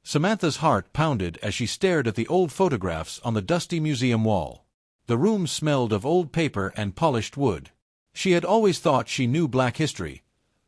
Samantha's heart pounded as she stared at the old photographs on the dusty museum wall. The room smelled of old paper and polished wood. She had always thought she knew black history.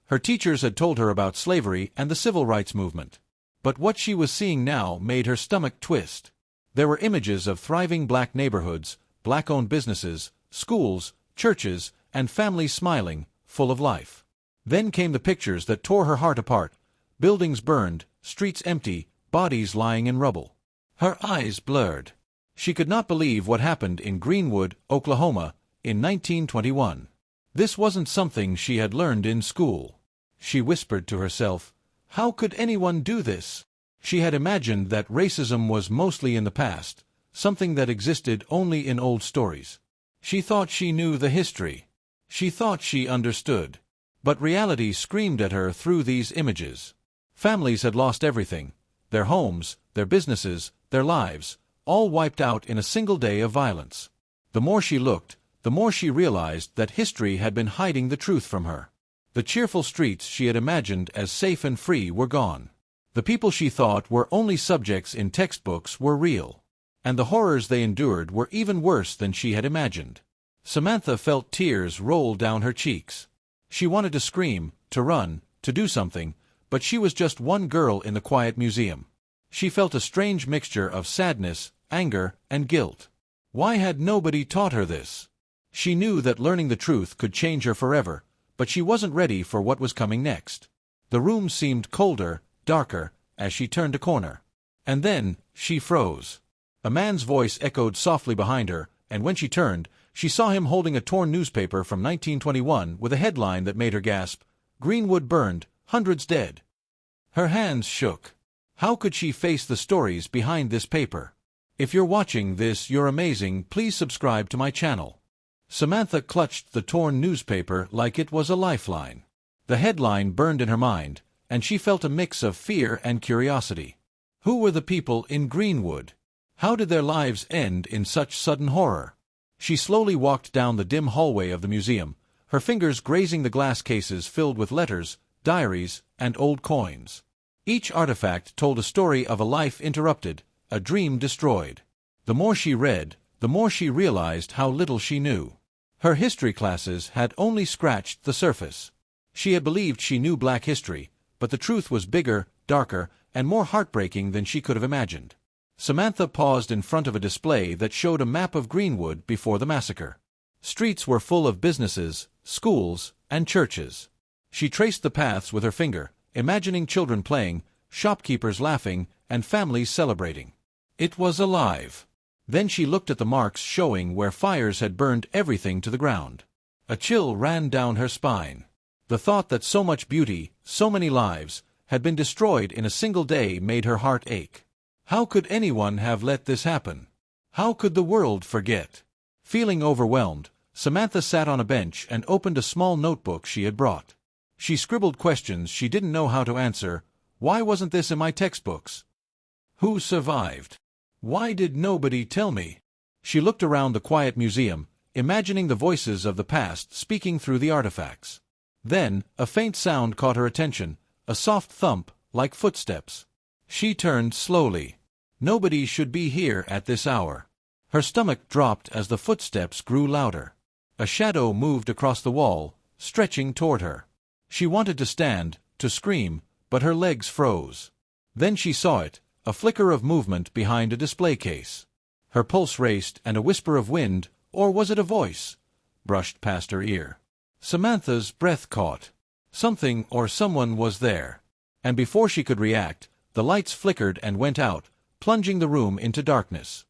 Her teachers had told her about slavery and the civil rights movement. But what she was seeing now made her stomach twist. There were images of thriving black neighborhoods, black-owned businesses, schools, churches, and families smiling, full of life. Then came the pictures that tore her heart apart: buildings burned, streets empty, bodies lying in rubble. Her eyes blurred. She could not believe what happened in Greenwood, Oklahoma, in 1921. This wasn't something she had learned in school. She whispered to herself, "How could anyone do this?" She had imagined that racism was mostly in the past, something that existed only in old stories. She thought she knew the history. She thought she understood. But reality screamed at her through these images. Families had lost everything: their homes, their businesses, their lives, all wiped out in a single day of violence. The more she looked, the more she realized that history had been hiding the truth from her. The cheerful streets she had imagined as safe and free were gone. The people she thought were only subjects in textbooks were real. And the horrors they endured were even worse than she had imagined. Samantha felt tears roll down her cheeks. She wanted to scream, to run, to do something, but she was just one girl in the quiet museum. She felt a strange mixture of sadness, anger, and guilt. Why had nobody taught her this? She knew that learning the truth could change her forever, but she wasn't ready for what was coming next. The room seemed colder, darker, as she turned a corner. And then, she froze. A man's voice echoed softly behind her, and when she turned, she saw him holding a torn newspaper from 1921 with a headline that made her gasp: "Greenwood burned, hundreds dead." Her hands shook. How could she face the stories behind this paper? If you're watching this, you're amazing. Please subscribe to my channel. Samantha clutched the torn newspaper like it was a lifeline. The headline burned in her mind, and she felt a mix of fear and curiosity. Who were the people in Greenwood? How did their lives end in such sudden horror? She slowly walked down the dim hallway of the museum, her fingers grazing the glass cases filled with letters, diaries, and old coins. Each artifact told a story of a life interrupted, a dream destroyed. The more she read, the more she realized how little she knew. Her history classes had only scratched the surface. She had believed she knew black history, but the truth was bigger, darker, and more heartbreaking than she could have imagined. Samantha paused in front of a display that showed a map of Greenwood before the massacre. Streets were full of businesses, schools, and churches. She traced the paths with her finger, imagining children playing, shopkeepers laughing, and families celebrating. It was alive. Then she looked at the marks showing where fires had burned everything to the ground. A chill ran down her spine. The thought that so much beauty, so many lives, had been destroyed in a single day made her heart ache. How could anyone have let this happen? How could the world forget? Feeling overwhelmed, Samantha sat on a bench and opened a small notebook she had brought. She scribbled questions she didn't know how to answer. Why wasn't this in my textbooks? Who survived? Why did nobody tell me? She looked around the quiet museum, imagining the voices of the past speaking through the artifacts. Then, a faint sound caught her attention, a soft thump, like footsteps. She turned slowly. Nobody should be here at this hour. Her stomach dropped as the footsteps grew louder. A shadow moved across the wall, stretching toward her. She wanted to stand, to scream, but her legs froze. Then she saw it, a flicker of movement behind a display case. Her pulse raced and a whisper of wind, or was it a voice, brushed past her ear. Samantha's breath caught. Something or someone was there. And before she could react, the lights flickered and went out, plunging the room into darkness.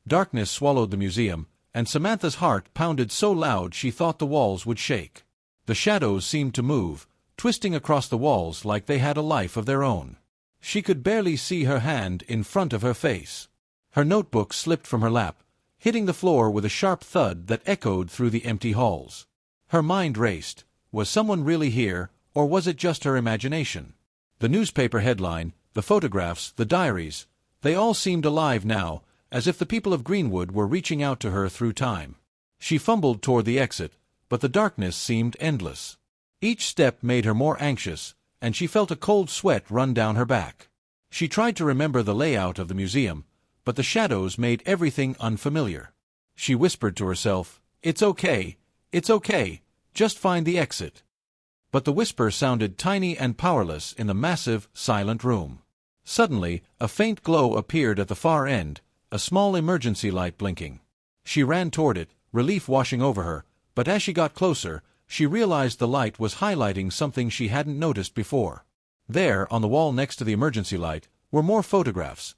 Darkness swallowed the museum, and Samantha's heart pounded so loud she thought the walls would shake. The shadows seemed to move, twisting across the walls like they had a life of their own. She could barely see her hand in front of her face. Her notebook slipped from her lap, hitting the floor with a sharp thud that echoed through the empty halls. Her mind raced. Was someone really here, or was it just her imagination? The newspaper headline, the photographs, the diaries, they all seemed alive now, as if the people of Greenwood were reaching out to her through time. She fumbled toward the exit, but the darkness seemed endless. Each step made her more anxious, and she felt a cold sweat run down her back. She tried to remember the layout of the museum, but the shadows made everything unfamiliar. She whispered to herself, "It's okay, just find the exit." But the whisper sounded tiny and powerless in the massive, silent room. Suddenly, a faint glow appeared at the far end, a small emergency light blinking. She ran toward it, relief washing over her, but as she got closer, she realized the light was highlighting something she hadn't noticed before. There, on the wall next to the emergency light, were more photographs.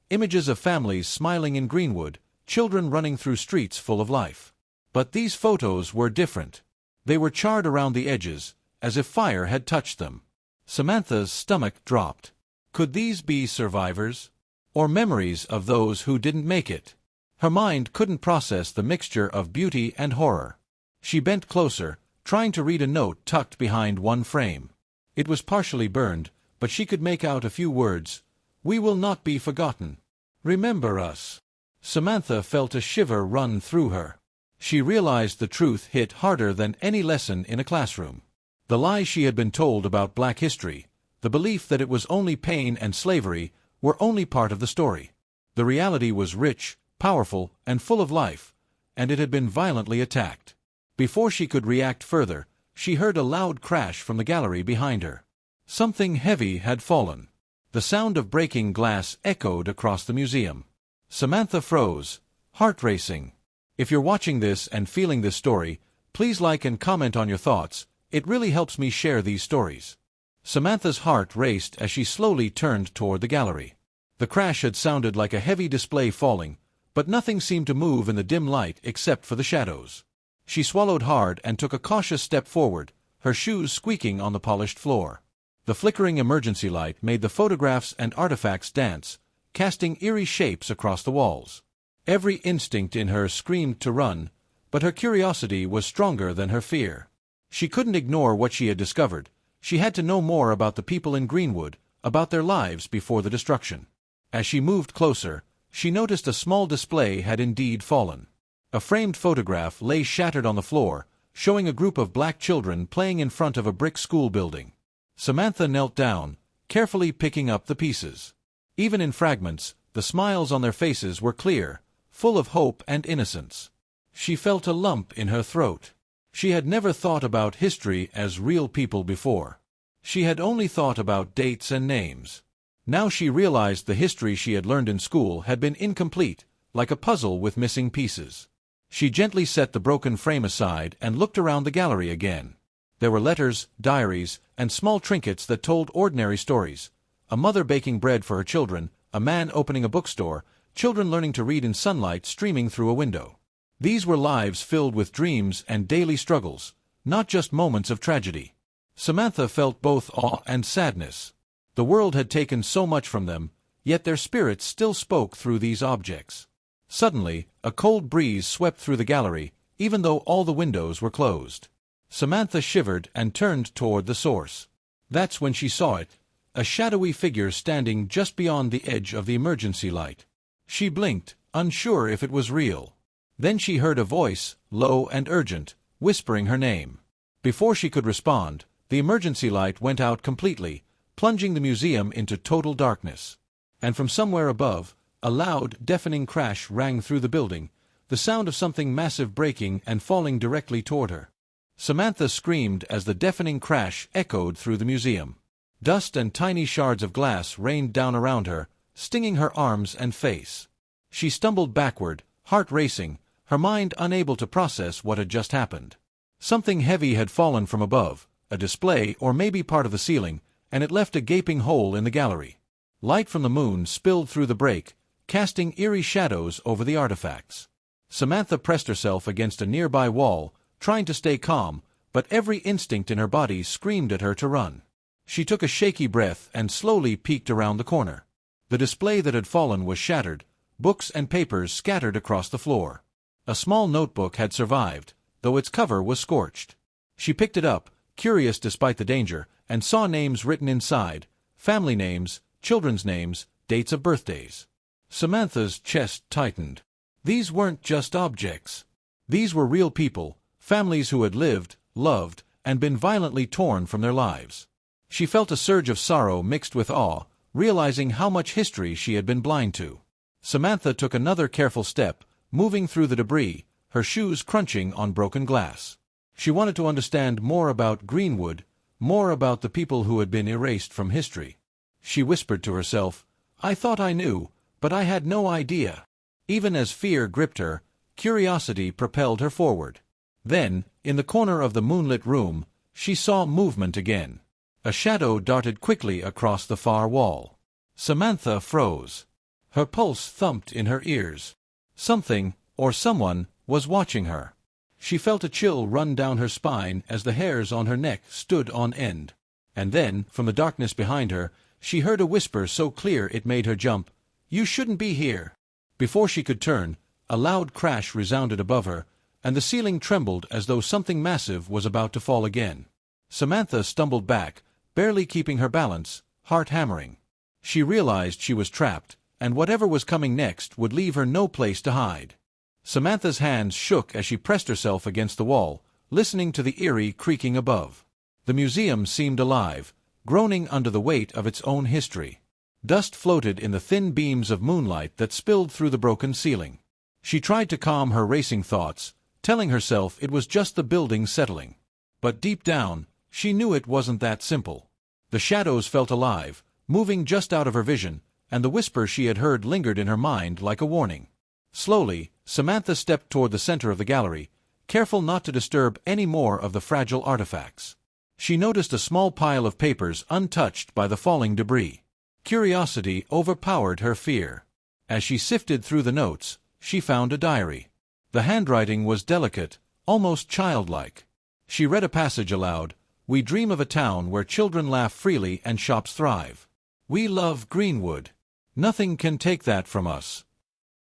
Images of families smiling in Greenwood, children running through streets full of life. But these photos were different. They were charred around the edges, as if fire had touched them. Samantha's stomach dropped. Could these be survivors? Or memories of those who didn't make it? Her mind couldn't process the mixture of beauty and horror. She bent closer, trying to read a note tucked behind one frame. It was partially burned, but she could make out a few words. "We will not be forgotten. Remember us." Samantha felt a shiver run through her. She realized the truth hit harder than any lesson in a classroom. The lies she had been told about Black history, the belief that it was only pain and slavery, were only part of the story. The reality was rich, powerful, and full of life, and it had been violently attacked. Before she could react further, she heard a loud crash from the gallery behind her. Something heavy had fallen. The sound of breaking glass echoed across the museum. Samantha froze, heart racing. If you're watching this and feeling this story, please like and comment on your thoughts. It really helps me share these stories. Samantha's heart raced as she slowly turned toward the gallery. The crash had sounded like a heavy display falling, but nothing seemed to move in the dim light except for the shadows. She swallowed hard and took a cautious step forward, her shoes squeaking on the polished floor. The flickering emergency light made the photographs and artifacts dance, casting eerie shapes across the walls. Every instinct in her screamed to run, but her curiosity was stronger than her fear. She couldn't ignore what she had discovered. She had to know more about the people in Greenwood, about their lives before the destruction. As she moved closer, she noticed a small display had indeed fallen. A framed photograph lay shattered on the floor, showing a group of black children playing in front of a brick school building. Samantha knelt down, carefully picking up the pieces. Even in fragments, the smiles on their faces were clear, full of hope and innocence. She felt a lump in her throat. She had never thought about history as real people before. She had only thought about dates and names. Now she realized the history she had learned in school had been incomplete, like a puzzle with missing pieces. She gently set the broken frame aside and looked around the gallery again. There were letters, diaries, and small trinkets that told ordinary stories. A mother baking bread for her children, a man opening a bookstore, children learning to read in sunlight streaming through a window. These were lives filled with dreams and daily struggles, not just moments of tragedy. Samantha felt both awe and sadness. The world had taken so much from them, yet their spirits still spoke through these objects. Suddenly, a cold breeze swept through the gallery, even though all the windows were closed. Samantha shivered and turned toward the source. That's when she saw it, a shadowy figure standing just beyond the edge of the emergency light. She blinked, unsure if it was real. Then she heard a voice, low and urgent, whispering her name. Before she could respond, the emergency light went out completely, plunging the museum into total darkness. And from somewhere above, a loud, deafening crash rang through the building, the sound of something massive breaking and falling directly toward her. Samantha screamed as the deafening crash echoed through the museum. Dust and tiny shards of glass rained down around her, stinging her arms and face. She stumbled backward, heart racing, her mind unable to process what had just happened. Something heavy had fallen from above, a display or maybe part of the ceiling, and it left a gaping hole in the gallery. Light from the moon spilled through the break, casting eerie shadows over the artifacts. Samantha pressed herself against a nearby wall, trying to stay calm, but every instinct in her body screamed at her to run. She took a shaky breath and slowly peeked around the corner. The display that had fallen was shattered, books and papers scattered across the floor. A small notebook had survived, though its cover was scorched. She picked it up, curious despite the danger, and saw names written inside, family names, children's names, dates of birthdays. Samantha's chest tightened. These weren't just objects. These were real people, families who had lived, loved, and been violently torn from their lives. She felt a surge of sorrow mixed with awe, realizing how much history she had been blind to. Samantha took another careful step, moving through the debris, her shoes crunching on broken glass. She wanted to understand more about Greenwood, more about the people who had been erased from history. She whispered to herself, "I thought I knew, but I had no idea." Even as fear gripped her, curiosity propelled her forward. Then, in the corner of the moonlit room, she saw movement again. A shadow darted quickly across the far wall. Samantha froze. Her pulse thumped in her ears. Something, or someone, was watching her. She felt a chill run down her spine as the hairs on her neck stood on end. And then, from the darkness behind her, she heard a whisper so clear it made her jump. "You shouldn't be here." Before she could turn, a loud crash resounded above her, and the ceiling trembled as though something massive was about to fall again. Samantha stumbled back, barely keeping her balance, heart hammering. She realized she was trapped, and whatever was coming next would leave her no place to hide. Samantha's hands shook as she pressed herself against the wall, listening to the eerie creaking above. The museum seemed alive, groaning under the weight of its own history. Dust floated in the thin beams of moonlight that spilled through the broken ceiling. She tried to calm her racing thoughts, telling herself it was just the building settling. But deep down, she knew it wasn't that simple. The shadows felt alive, moving just out of her vision, and the whisper she had heard lingered in her mind like a warning. Slowly, Samantha stepped toward the center of the gallery, careful not to disturb any more of the fragile artifacts. She noticed a small pile of papers untouched by the falling debris. Curiosity overpowered her fear. As she sifted through the notes, she found a diary. The handwriting was delicate, almost childlike. She read a passage aloud. "We dream of a town where children laugh freely and shops thrive. We love Greenwood. Nothing can take that from us."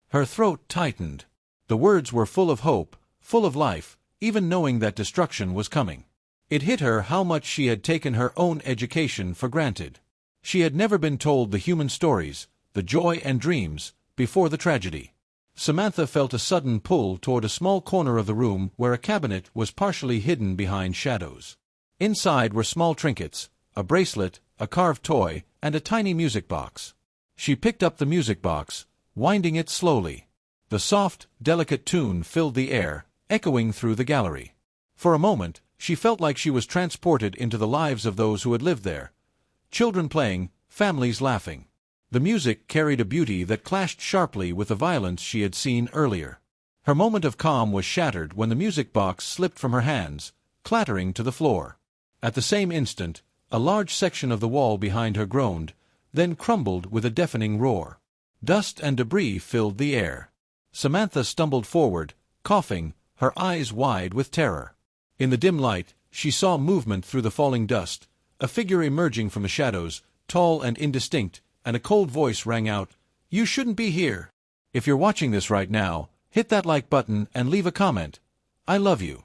Her throat tightened. The words were full of hope, full of life, even knowing that destruction was coming. It hit her how much she had taken her own education for granted. She had never been told the human stories, the joy and dreams, before the tragedy. Samantha felt a sudden pull toward a small corner of the room where a cabinet was partially hidden behind shadows. Inside were small trinkets, a bracelet, a carved toy, and a tiny music box. She picked up the music box, winding it slowly. The soft, delicate tune filled the air, echoing through the gallery. For a moment, she felt like she was transported into the lives of those who had lived there. Children playing, families laughing. The music carried a beauty that clashed sharply with the violence she had seen earlier. Her moment of calm was shattered when the music box slipped from her hands, clattering to the floor. At the same instant, a large section of the wall behind her groaned, then crumbled with a deafening roar. Dust and debris filled the air. Samantha stumbled forward, coughing, her eyes wide with terror. In the dim light, she saw movement through the falling dust, a figure emerging from the shadows, tall and indistinct, and a cold voice rang out, "You shouldn't be here. If you're watching this right now, hit that like button and leave a comment. I love you."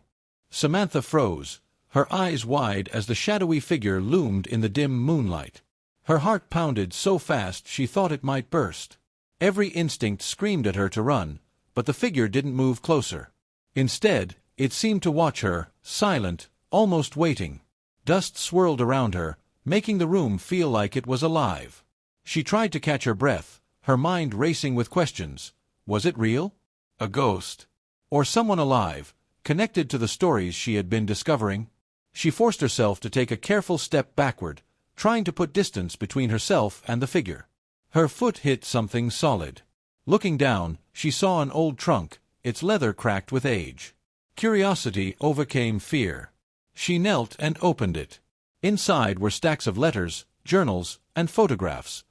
Samantha froze, her eyes wide as the shadowy figure loomed in the dim moonlight. Her heart pounded so fast she thought it might burst. Every instinct screamed at her to run, but the figure didn't move closer. Instead, it seemed to watch her, silent, almost waiting. Dust swirled around her, making the room feel like it was alive. She tried to catch her breath, her mind racing with questions. Was it real? A ghost? Or someone alive, connected to the stories she had been discovering? She forced herself to take a careful step backward, trying to put distance between herself and the figure. Her foot hit something solid. Looking down, she saw an old trunk, its leather cracked with age. Curiosity overcame fear. She knelt and opened it. Inside were stacks of letters, journals, and photographs.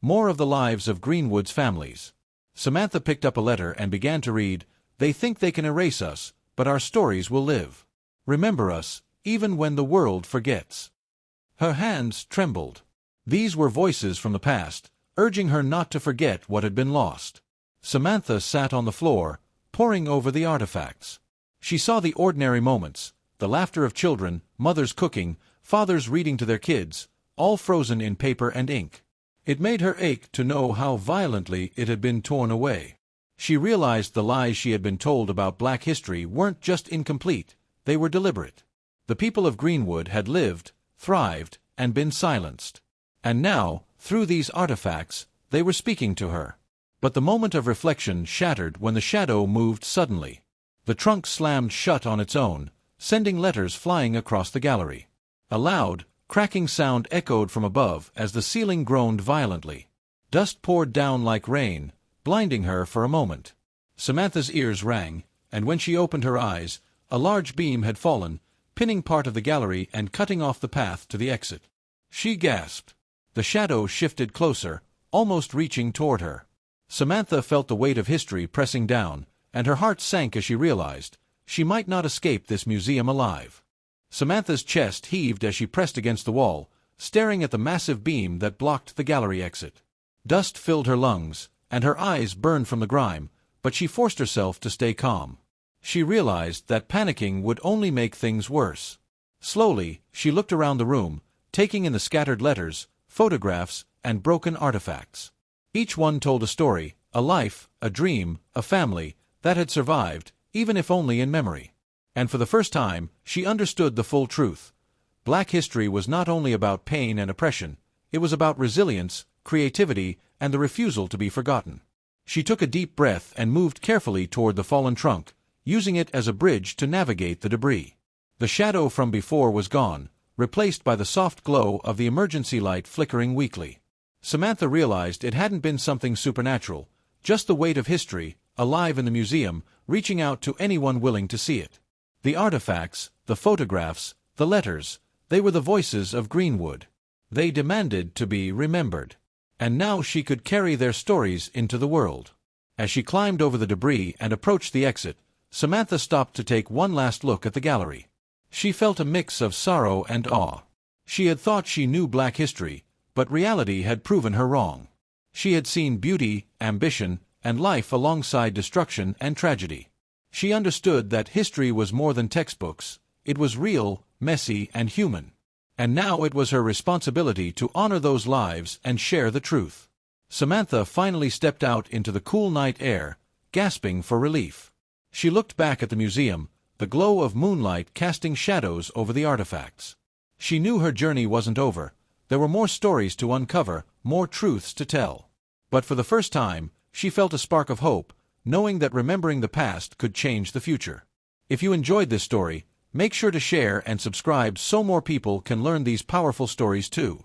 More of the lives of Greenwood's families. Samantha picked up a letter and began to read, "They think they can erase us, but our stories will live. Remember us, even when the world forgets." Her hands trembled. These were voices from the past, urging her not to forget what had been lost. Samantha sat on the floor, poring over the artifacts. She saw the ordinary moments, the laughter of children, mothers cooking, fathers reading to their kids, all frozen in paper and ink. It made her ache to know how violently it had been torn away. She realized the lies she had been told about Black history weren't just incomplete, they were deliberate. The people of Greenwood had lived, thrived, and been silenced. And now, Through these artifacts, they were speaking to her. But the moment of reflection shattered when the shadow moved suddenly. The trunk slammed shut on its own, sending letters flying across the gallery. A loud, cracking sound echoed from above as the ceiling groaned violently. Dust poured down like rain, blinding her for a moment. Samantha's ears rang, and when she opened her eyes, a large beam had fallen, pinning part of the gallery and cutting off the path to the exit. She gasped. The shadow shifted closer, almost reaching toward her. Samantha felt the weight of history pressing down, and her heart sank as she realized she might not escape this museum alive. Samantha's chest heaved as she pressed against the wall, staring at the massive beam that blocked the gallery exit. Dust filled her lungs, and her eyes burned from the grime, but she forced herself to stay calm. She realized that panicking would only make things worse. Slowly, she looked around the room, taking in the scattered letters, photographs, and broken artifacts. Each one told a story, a life, a dream, a family, that had survived, even if only in memory. And for the first time, she understood the full truth. Black history was not only about pain and oppression, it was about resilience, creativity, and the refusal to be forgotten. She took a deep breath and moved carefully toward the fallen trunk, using it as a bridge to navigate the debris. The shadow from before was gone, replaced by the soft glow of the emergency light flickering weakly. Samantha realized it hadn't been something supernatural, just the weight of history, alive in the museum, reaching out to anyone willing to see it. The artifacts, the photographs, the letters, they were the voices of Greenwood. They demanded to be remembered. And now she could carry their stories into the world. As she climbed over the debris and approached the exit, Samantha stopped to take one last look at the gallery. She felt a mix of sorrow and awe. She had thought she knew Black history, but reality had proven her wrong. She had seen beauty, ambition, and life alongside destruction and tragedy. She understood that history was more than textbooks, it was real, messy, and human. And now it was her responsibility to honor those lives and share the truth. Samantha finally stepped out into the cool night air, gasping for relief. She looked back at the museum, the glow of moonlight casting shadows over the artifacts. She knew her journey wasn't over. There were more stories to uncover, more truths to tell. But for the first time, she felt a spark of hope, knowing that remembering the past could change the future. If you enjoyed this story, make sure to share and subscribe so more people can learn these powerful stories too.